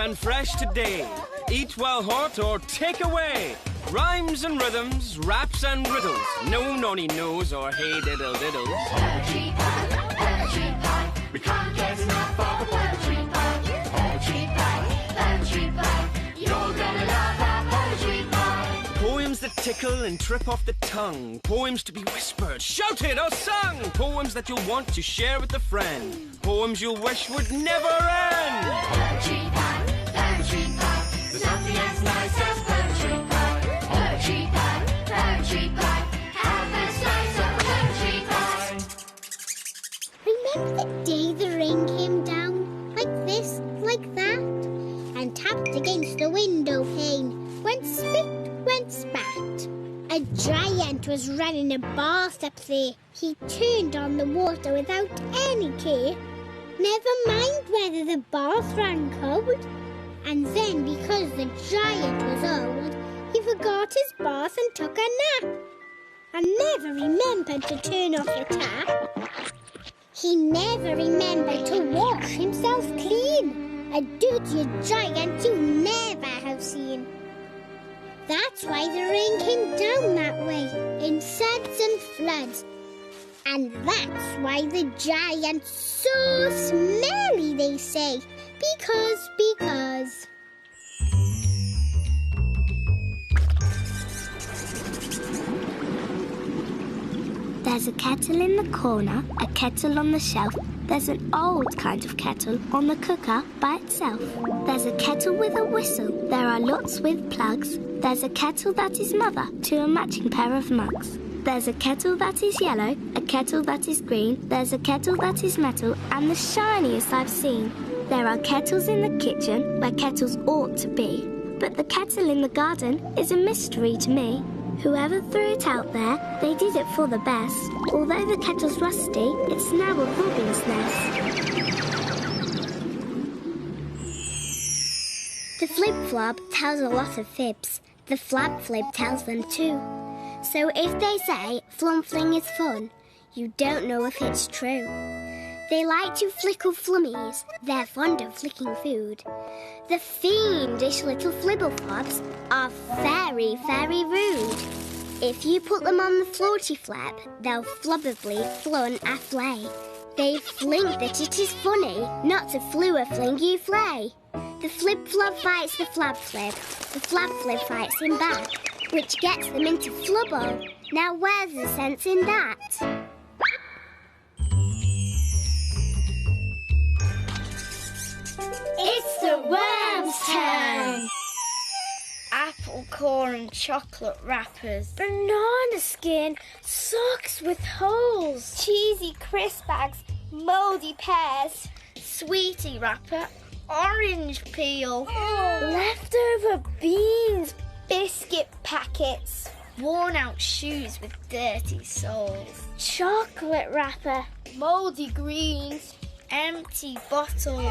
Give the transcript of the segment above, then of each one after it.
and fresh today. Eat while hot or take away. Rhymes and rhythms, raps and riddles. No nonny knows or hey diddle diddles. Poetry pie, poetry pie. We can't get enough of the poetry pie. Poetry pie, poetry pie. You're gonna love our poetry pie. Poems that tickle and trip off the tongue. Poems to be whispered, shouted or sung. Poems that you'll want to share with a friend. Poems you'll wish would never end. Poetry pie, poetry pie. There's nothing as nice as poetry pie. Poetry pie, poetry pie. Have a slice of poetry pie. Remember the day the rain came down? Like this, like that, and tapped against the window pane. Went spit, went spat. A giant was running a bath up there. He turned on the water without any care. Never mind whether the bath ran cold. And then, because the giant was old, he forgot his bath and took a nap. And never remembered to turn off the tap. He never remembered to wash himself clean. A dirtier giant you never have seen. That's why the rain came down that way, in suds and floods. And that's why the giant's so smelly, they say. Because. There's a kettle in the corner, a kettle on the shelf. There's an old kind of kettle on the cooker by itself. There's a kettle with a whistle. There are lots with plugs. There's a kettle that is mother to a matching pair of mugs. There's a kettle that is yellow, a kettle that is green. There's a kettle that is metal and the shiniest I've seen. There are kettles in the kitchen where kettles ought to be. But the kettle in the garden is a mystery to me. Whoever threw it out there, they did it for the best. Although the kettle's rusty, it's now a robin's nest. The flip-flop tells a lot of fibs. The flap-flip tells them too. So if they say flumfling is fun, you don't know if it's true. They like to flickle flummies. They're fond of flicking food. The fiendish little flibbleflobs are very, very rude. If you put them on the floaty flap, they'll flubbably flun a flay. They flink that it is funny not to flew a fling you flay. The flip-flop fights the flap-flip. The flap-flip fights him back, which gets them into flubble. Now where's the sense in that? It's the worm's turn! Apple core and chocolate wrappers. Banana skin, socks with holes. Cheesy crisp bags, mouldy pears. Sweetie wrapper, orange peel. Leftover beans, biscuit packets. Worn out shoes with dirty soles. Chocolate wrapper, mouldy greens. Empty bottles.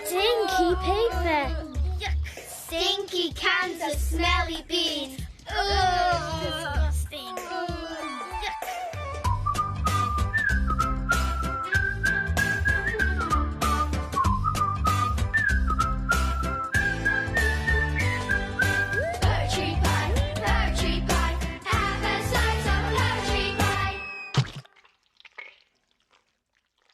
Stinky paper. Yuck. Stinky cans of smelly beans. Ugh.